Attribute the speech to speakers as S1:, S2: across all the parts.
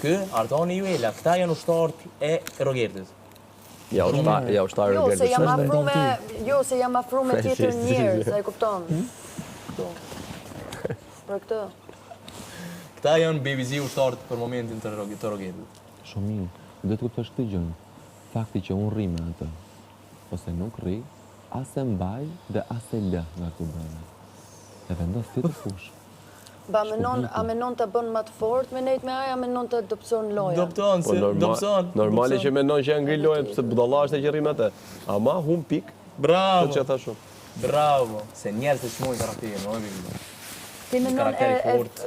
S1: Kë, Ardoni Juela, këta janë ushtarët e Rogertit.
S2: Ja, ushtarë
S3: Jo,
S2: Rogertit.
S3: se jam afru me tjetër njerëz, e kupton? Për këtë.
S1: Këta janë BBC ushtarët për momentin të Rogertit.
S4: Shomin, dhe të kuptosh këtë gjën. Fakti që unë rri me atë, ose nuk rri, as e mbaj dhe as e lë nga këtu brenda. E vendos ti të fush.
S3: A menon të bën më të fort me nejt me aja, a menon të dopson loja?
S1: Dopson.
S2: Normale që menon që e ngri lojën, pëse budalla është e që rri me atë. Ama, hum pik.
S1: Bravo.
S2: Që tha shumë.
S1: Bravo. Se njerës të shmojnë karakterin, në e vizë.
S3: Ti menon e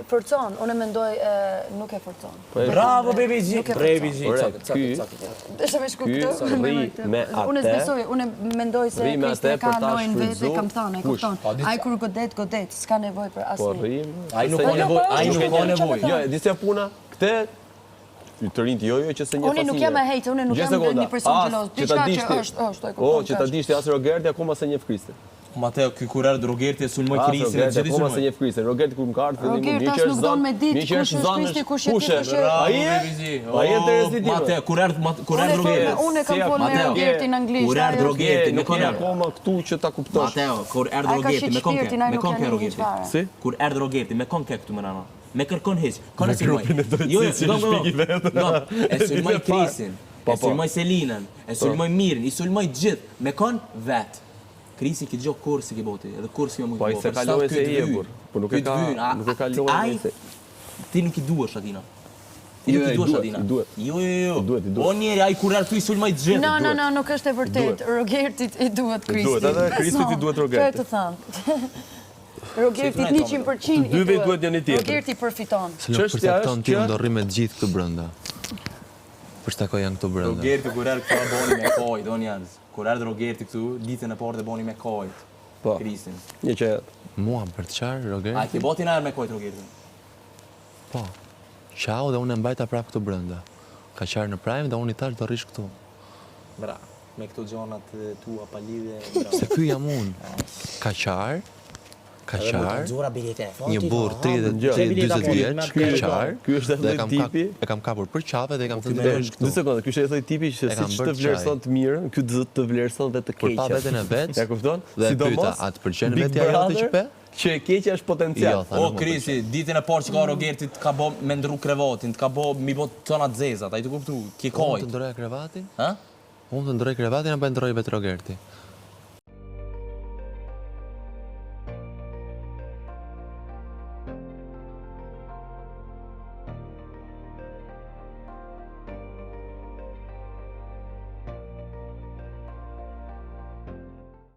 S3: forcon, unë mendoj nuk e forcon.
S1: Bravo, BBC.
S3: Desha me shku këtë.
S2: Ky rri me atë.
S3: Unë zbesoj, unë mendoj se Kristi ka lojnë vete, kam thënë, e kupton. Ai kur godet, s'ka nevoj për
S2: Po
S3: asnjë.
S2: rrim.
S1: Ai nuk ka nevoj.
S2: Jo, e disja puna, këte të rinjt jo që se një
S3: Unë nuk jam e hejtë, unë nuk jam një person gjelos. Diçka që është, e kupton.
S2: Që ta dishti asë Rogerti, akoma se njeh Kristin.
S1: Mateo, ky kur erdë Rogerti e sulmoj Kristin e gjithë
S2: akoma se njeh Kristin. Rogerti kur më ka ardhur fillimin,
S3: Rogerti as nuk don me ditë kush është Kristi, kush është
S2: Ai e interesit.
S1: Mateo, kur erdë Rogerti.
S3: Unë kam folur me Rogertin në anglisht.
S1: Kur erdë Rogerti,
S2: nuk jam akoma këtu që ta kuptosh.
S1: Mateo, kur erdë Rogerti, me konke Rogerti.
S2: Si?
S1: Kur erdë Rogerti, me konke këtu më nana. Me kërkon hiç. Kon e sulmoj. E sulmoj Kristin. E sulmoj Selinën, e sulmoj Mirin, i sulmoj gjithë. Me kon vet. Krisi ki gjohë kursi ki boti, edhe kursi jo mund të
S2: Po i se kalojnë se i e bur. Po nuk e kalojnë se...
S1: Ti nuk i duesh atina. Ti nuk i duesh atina. Jo. O njeri, ai kur artu i sulmoj gjithë.
S3: No, nuk është e vërtet. Rogertit i duhet Kristi.
S2: Duhet, edhe Kristit i duhet Rogertit.
S3: Që e të thanë. Rogertit 100% i
S2: Dy vetë duhet njëri tjetër.
S3: Rogerti përfiton.
S4: Se nuk përcakton ti do rri me të gjithë këtu brenda. Përshtakoj janë këtu brenda.
S1: Rogerti kur erdë këta boni me koj, do njerëz. Kur erdë Rogerti këtu, ditën e parë dhe boni me kojt.
S2: Po.
S1: Kristin.
S2: Një që...
S4: Mua për të qarë, Rogerti?
S1: A ki boti na erë me kojt Rogertin?
S4: Po. Qau dhe unë e mbajta prapë këtu brenda. Ka qarë në prajmë dhe unë i tash do rish këtu.
S1: Bra, me këto gjonat tua palidhe...
S4: Se ky jam unë. Ka qarë, një burë 30-20 vjeç, ka qarë,
S2: Ky është edhe tipi.
S4: e kam kapur për qape dhe e kam të dërsh këtu.
S2: Dy sekondë, ky është edhe tipi që si të vlerëson të mirën, ky të vlerëson dhe të
S4: Kur pa
S2: keqen.
S4: veten e vet,
S2: Ja kupton?
S4: dhe e pyeta, a të pëlqen vetja jote që pe?
S2: Që e keqja është potencial.
S4: Jo, tha,
S1: O,
S4: nuk më
S1: Krisi, ditën e parë që ka Rogerti të ka bo me ndru krevatin, të ka bo mi bo tona të zezat, a i të kuptu, ki
S4: Unë
S1: kojt.
S4: të ndroja krevatin?
S1: Ha?
S4: Unë të ndroj krevatin apo e ndroj vetë Rogerti?